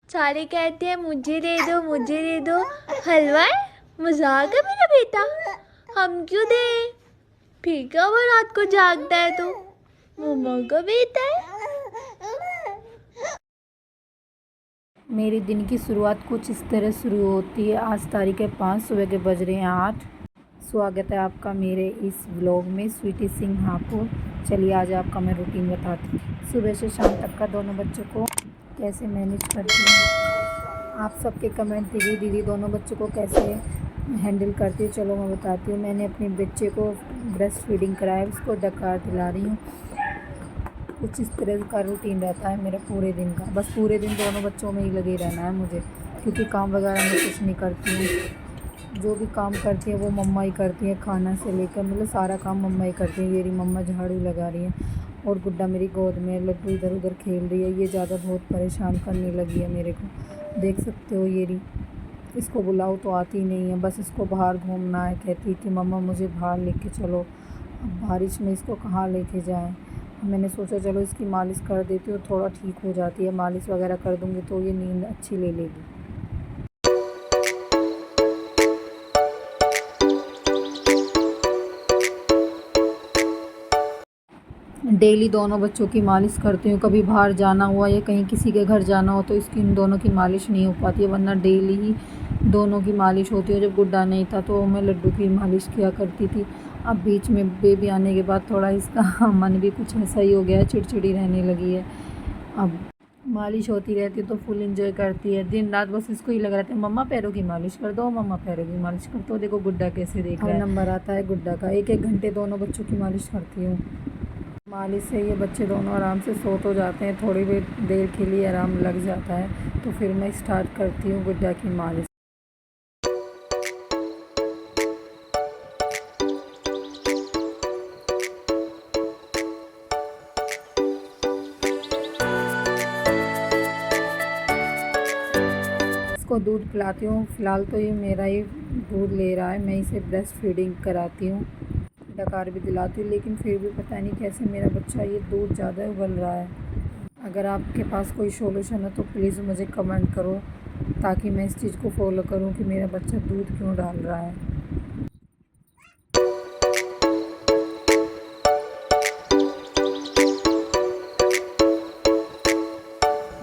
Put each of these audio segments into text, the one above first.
सारे कहते हैं मुझे दे दो, मुझे दे दो। हलवा है? मजाक है मेरा बेटा? हम क्यों दे? फिर क्या वो रात को जागता है तो मम्मा का बेटा है। मेरे दिन की शुरुआत कुछ इस तरह शुरू होती है। आज तारीख है 5, सुबह के बज रहे हैं 8। स्वागत है आपका मेरे इस व्लॉग में, स्वीटी सिंह हापुड़। चलिए आज आपका मैं रूटीन बताती हूँ, सुबह से शाम तक का दोनों बच्चों को कैसे मैनेज करती हूँ। आप सबके कमेंट थे कि दीदी दोनों बच्चों को कैसे हैंडल करती हूँ। चलो मैं बताती हूँ। मैंने अपने बच्चे को ब्रेस्ट फीडिंग कराया, उसको डकार दिला रही हूँ। कुछ इस तरह का रूटीन रहता है मेरा पूरे दिन का। बस पूरे दिन दोनों बच्चों में ही लगे रहना है मुझे, क्योंकि काम वगैरह मैं कुछ नहीं करती हूँ। जो भी काम करती है वो मम्मा ही करती है, खाना से लेकर मतलब सारा काम मम्मा ही करती है। मेरी मम्मा झाड़ू लगा रही है और गुड्डा मेरी गोद में, लड्डू इधर उधर खेल रही है। ये ज़्यादा बहुत परेशान करने लगी है मेरे को, देख सकते हो। ये रही, इसको बुलाओ तो आती नहीं है, बस इसको बाहर घूमना है। कहती कि मम्मा मुझे बाहर लेके चलो। अब बारिश में इसको कहाँ लेके जाएं। मैंने सोचा चलो इसकी मालिश कर देती हूँ, थोड़ा ठीक हो जाती है। मालिश वगैरह कर दूँगी तो ये नींद अच्छी ले लेगी। डेली दोनों बच्चों की मालिश करती हूँ। कभी बाहर जाना हुआ या कहीं किसी के घर जाना हो तो इसकी इन दोनों की मालिश नहीं हो पाती है, वरना डेली ही दोनों की मालिश होती है। जब गुड्डा नहीं था तो मैं लड्डू की मालिश किया करती थी। अब बीच में बेबी आने के बाद थोड़ा इसका मन भी कुछ ऐसा ही हो गया है, चिड़चिड़ी रहने लगी है। अब मालिश होती रहती है तो फुल एंजॉय करती है। दिन रात बस इसको ही लगा रहता है, मम्मा पैरों की मालिश कर दो, मम्मा पैरों की मालिश कर दो। देखो गुड्डा कैसे देख रहा है। नंबर आता है गुड्डा का। 1-1 घंटे दोनों बच्चों की मालिश करती हूँ। मालिश से ये बच्चे दोनों आराम से सो तो जाते हैं, थोड़ी देर के लिए आराम लग जाता है। तो फिर मैं स्टार्ट करती हूँ गुड्डा की मालिश। इसको दूध पिलाती हूँ। फ़िलहाल तो ये मेरा ही दूध ले रहा है, मैं इसे ब्रेस्ट फीडिंग कराती हूँ, डकार भी दिलाती हूँ। लेकिन फिर भी पता नहीं कैसे मेरा बच्चा ये दूध ज़्यादा उबल रहा है। अगर आपके पास कोई सॉल्यूशन है तो प्लीज़ मुझे कमेंट करो, ताकि मैं इस चीज़ को फॉलो करूँ कि मेरा बच्चा दूध क्यों डाल रहा है।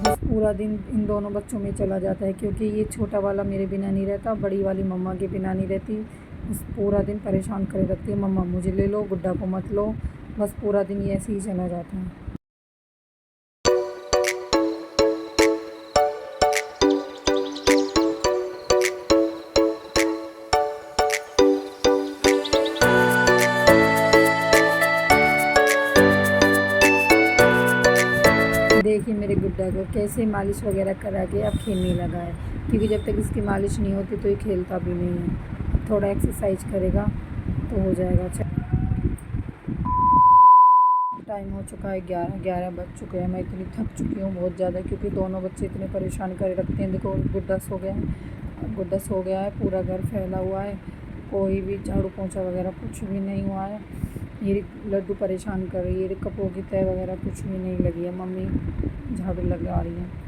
बस पूरा दिन इन दोनों बच्चों में चला जाता है, क्योंकि ये छोटा वाला मेरे बिना नहीं रहता, बड़ी वाली मम्मा के बिना नहीं रहती। बस पूरा दिन परेशान करे रखती है, मम्मा मुझे ले लो, गुड्डा को मत लो। बस पूरा दिन ये ऐसे ही चला जाता है। देखिए मेरे गुड्डा को कैसे मालिश वगैरह करा के अब खेलने लगा है, क्योंकि जब तक इसकी मालिश नहीं होती तो ये खेलता भी नहीं है। थोड़ा एक्सरसाइज करेगा तो हो जाएगा। टाइम हो चुका है 11 बज चुके हैं। मैं इतनी थक चुकी हूँ बहुत ज़्यादा, क्योंकि दोनों बच्चे इतने परेशान करे रखते हैं। देखो गुड्डा सो गया है, गुड्डा सो गया है, पूरा घर फैला हुआ है, कोई भी झाड़ू पोंछा वगैरह कुछ भी नहीं हुआ है। ये लड्डू परेशान कर रही है, ये कपड़ों की तय वगैरह कुछ भी नहीं लगी है, मम्मी झाड़ू लगा रही है।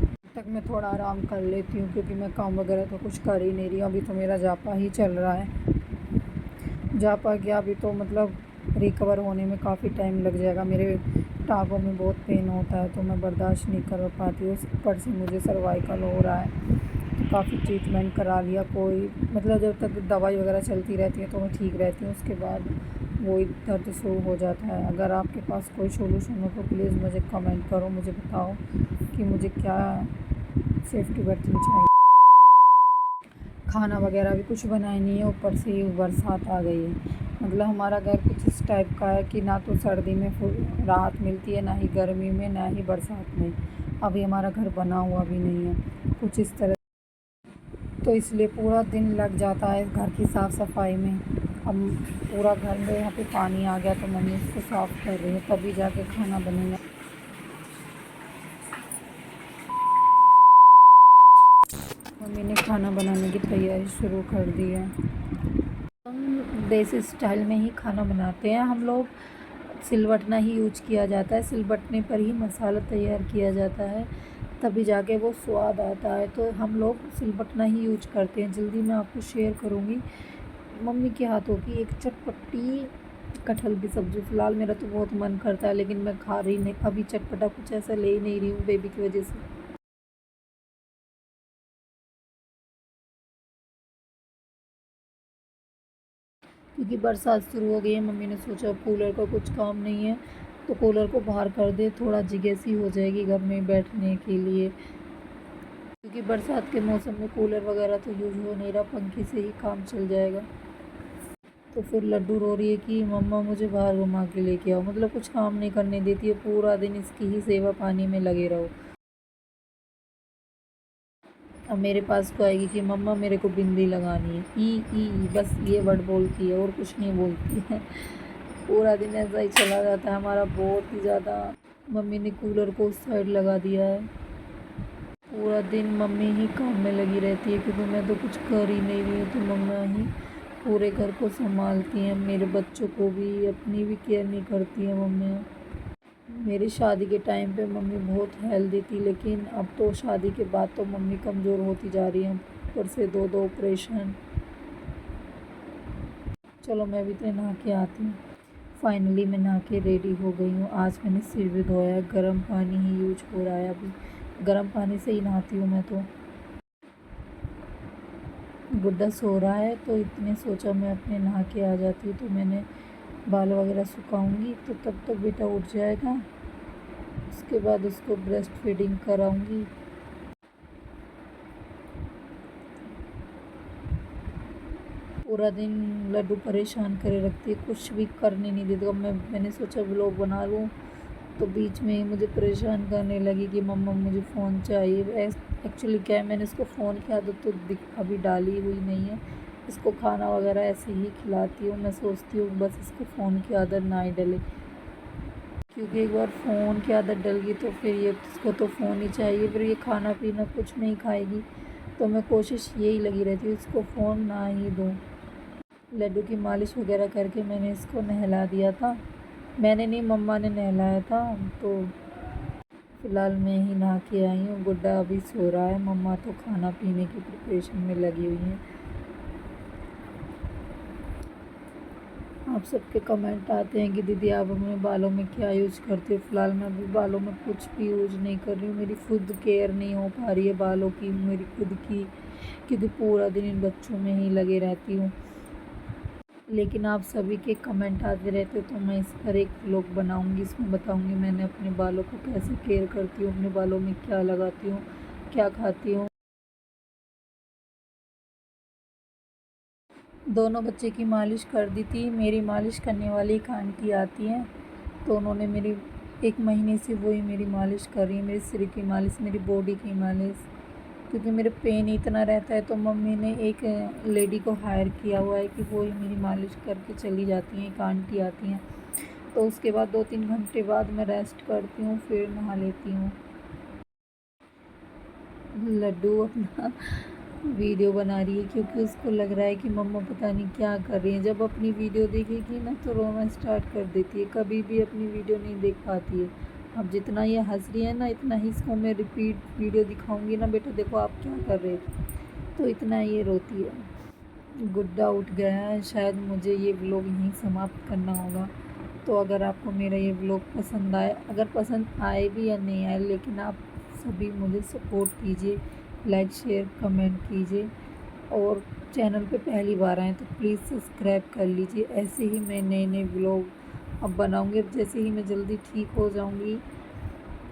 तब तक मैं थोड़ा आराम कर लेती हूँ, क्योंकि मैं काम वगैरह तो कुछ कर ही नहीं रही हूँ। अभी तो मेरा जापा ही चल रहा है। जापा गया अभी तो मतलब रिकवर होने में काफ़ी टाइम लग जाएगा। मेरे टाँगों में बहुत पेन होता है तो मैं बर्दाश्त नहीं कर पाती हूँ। ऊपर से मुझे सर्वाइकल हो रहा है, तो काफ़ी ट्रीटमेंट करा लिया। कोई मतलब जब तक दवाई वगैरह चलती रहती है तो मैं ठीक रहती हूँ, उसके बाद वही दर्द शुरू हो जाता है। अगर आपके पास कोई सोल्यूशन हो तो प्लीज़ मुझे कमेंट करो, मुझे बताओ कि मुझे क्या सेफ्टी बरतनी चाहिए। खाना वगैरह भी कुछ बनाया नहीं है, ऊपर से ही बरसात आ गई है। मतलब हमारा घर कुछ इस टाइप का है कि ना तो सर्दी में राहत मिलती है, ना ही गर्मी में, ना ही बरसात में। अभी हमारा घर बना हुआ भी नहीं है कुछ इस तरह, तो इसलिए पूरा दिन लग जाता है घर की साफ़ सफाई में। अब पूरा घर में यहाँ पे पानी आ गया तो मम्मी इसको साफ़ कर रही है, तभी जाके खाना बनेगा। मम्मी ने खाना बनाने की तैयारी शुरू कर दी है। हम देसी स्टाइल में ही खाना बनाते हैं हम लोग। सिलबट्टा ही यूज किया जाता है, सिलबट्टे पर ही मसाला तैयार किया जाता है। तभी जाके वो स्वाद आता है। तो हम लोग सिलबट्टा ही यूज करते हैं। जल्दी मैं आपको शेयर करूँगी मम्मी के हाथों की एक चटपटी कटहल की सब्ज़ी। फ़िलहाल मेरा तो बहुत मन करता है, लेकिन मैं खा रही नहीं अभी, चटपटा कुछ ऐसा ले ही नहीं रही हूँ बेबी की वजह से। क्योंकि बरसात शुरू हो गई है, मम्मी ने सोचा कूलर का कुछ काम नहीं है तो कूलर को बाहर कर दे, थोड़ा जगह सी हो जाएगी घर में बैठने के लिए। क्योंकि बरसात के मौसम में कूलर वगैरह तो यूज़ हो नहीं रहा, पंखे से ही काम चल जाएगा। तो फिर लड्डू रो रही है कि मम्मा मुझे बाहर घुमा के लेके आओ, मतलब कुछ काम नहीं करने देती है, पूरा दिन इसकी ही सेवा पानी में लगे रहो। अब मेरे पास को आएगी कि मम्मा मेरे को बिंदी लगानी है, ई बस ये वर्ड बोलती है और कुछ नहीं बोलती है। पूरा दिन ऐसा ही चला जाता है हमारा, बहुत ही ज़्यादा। मम्मी ने कूलर को उस साइड लगा दिया है। पूरा दिन मम्मी ही काम में लगी रहती है, क्योंकि मैं तो कुछ कर ही नहीं रही हूँ, तो मम्मा ही पूरे घर को संभालती हैं। मेरे बच्चों को भी, अपनी भी केयर नहीं करती हैं मम्मी। मेरी शादी के टाइम पे मम्मी बहुत हेल्दी थी, लेकिन अब तो शादी के बाद तो मम्मी कमज़ोर होती जा रही है, ऊपर से दो ऑपरेशन। चलो मैं भी तो नहा के आती हूँ। फाइनली मैं नहा के रेडी हो गई हूँ। आज मैंने सिर भी धोया है, गर्म पानी ही यूज हो रहा है अभी, गर्म पानी से ही नहाती हूँ मैं तो। गुड्डा सो रहा है तो इतने सोचा मैं अपने नहा के आ जाती हूँ, तो मैंने बाल वगैरह सुखाऊंगी, तो तब तक बेटा उठ जाएगा। उसके बाद उसको ब्रेस्ट फीडिंग कराऊंगी। पूरा दिन लड्डू परेशान करे रखती है, कुछ भी करने नहीं देती। अब मैंने सोचा व्लॉग बना लूँ, तो बीच में ही मुझे परेशान करने लगी कि मम्मा मुझे फ़ोन चाहिए। एक्चुअली क्या है, मैंने इसको फ़ोन की आदत तो अभी डाली हुई नहीं है। इसको खाना वगैरह ऐसे ही खिलाती हूँ। मैं सोचती हूँ बस इसको फ़ोन की आदत ना ही डले, क्योंकि एक बार फ़ोन की आदत डल गई तो फिर ये इसको तो फ़ोन ही चाहिए, फिर ये खाना पीना कुछ नहीं खाएगी। तो मैं कोशिश यही लगी रहती हूँ इसको फ़ोन ना ही दूँ। लड्डू की मालिश वगैरह करके मैंने इसको नहला दिया था। मैंने नहीं, मम्मा ने नहलाया था। तो फ़िलहाल मैं ही नहा के आई हूँ। गुड्डा अभी सो रहा है, मम्मा तो खाना पीने की प्रिपरेशन में लगी हुई हैं। आप सबके कमेंट आते हैं कि दीदी आप अपने बालों में क्या यूज़ करती हो। फ़िलहाल मैं अभी बालों में कुछ भी यूज़ नहीं कर रही हूँ। मेरी खुद केयर नहीं हो पा रही है बालों की, मेरी खुद की, क्योंकि पूरा दिन इन बच्चों में ही लगे रहती हूँ। लेकिन आप सभी के कमेंट आते रहते, तो मैं इस पर एक व्लॉग बनाऊंगी, इसमें बताऊंगी मैंने अपने बालों को कैसे केयर करती हूँ, अपने बालों में क्या लगाती हूँ, क्या खाती हूँ। दोनों बच्चे की मालिश कर दी थी। मेरी मालिश करने वाली एक आंटी आती हैं, तो उन्होंने मेरी 1 महीने से वही मेरी मालिश कर रही है, मेरे सिर की मालिश, मेरी बॉडी की मालिश। क्योंकि मेरे पेन इतना रहता है, तो मम्मी ने एक लेडी को हायर किया हुआ है कि वो ही मेरी मालिश करके चली जाती हैं। एक आंटी आती हैं, तो उसके बाद 2-3 घंटे बाद मैं रेस्ट करती हूँ, फिर नहा लेती हूँ। लड्डू अपना वीडियो बना रही है, क्योंकि उसको लग रहा है कि मम्मा पता नहीं क्या कर रही है। जब अपनी वीडियो देखेगी ना तो रोना स्टार्ट कर देती है, कभी भी अपनी वीडियो नहीं देख पाती है। अब जितना ये हंस रही है ना, इतना ही इसको मैं रिपीट वीडियो दिखाऊंगी ना, बेटा देखो आप क्या कर रहे थे, तो इतना ये रोती है। गुड्डा उठ गया है, शायद मुझे ये व्लॉग यहीं समाप्त करना होगा। तो अगर आपको मेरा ये व्लॉग पसंद आए, अगर पसंद आए भी या नहीं आए, लेकिन आप सभी मुझे सपोर्ट कीजिए, लाइक शेयर कमेंट कीजिए, और चैनल पे पहली बार आएँ तो प्लीज़ सब्सक्राइब कर लीजिए। ऐसे ही मैं नए नए व्लॉग अब बनाऊँगी। अब जैसे ही मैं जल्दी ठीक हो जाऊँगी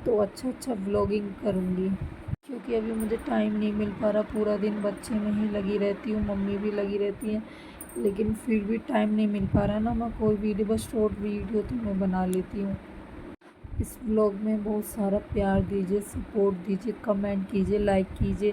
तो अच्छा व्लॉगिंग करूँगी, क्योंकि अभी मुझे टाइम नहीं मिल पा रहा। पूरा दिन बच्चे में ही लगी रहती हूँ, मम्मी भी लगी रहती हैं, लेकिन फिर भी टाइम नहीं मिल पा रहा ना। मैं कोई वीडियो, बस शॉर्ट वीडियो तो मैं बना लेती हूँ। इस व्लॉग में बहुत सारा प्यार दीजिए, सपोर्ट दीजिए, कमेंट कीजिए, लाइक कीजिए,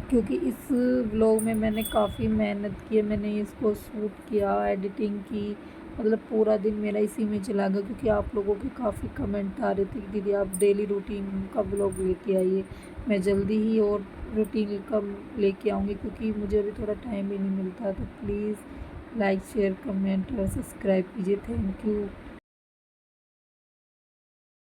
क्योंकि इस व्लॉग में मैंने काफ़ी मेहनत की है। मैंने इसको शूट किया, एडिटिंग की, मतलब पूरा दिन मेरा इसी में चला गया, क्योंकि आप लोगों के काफ़ी कमेंट आ रहे थे कि दीदी आप डेली रूटीन का व्लॉग लेके आइए। मैं जल्दी ही और रूटीन का लेके आऊँगी, क्योंकि मुझे अभी थोड़ा टाइम भी नहीं मिलता। तो प्लीज़ लाइक शेयर कमेंट और सब्सक्राइब कीजिए। Thank you.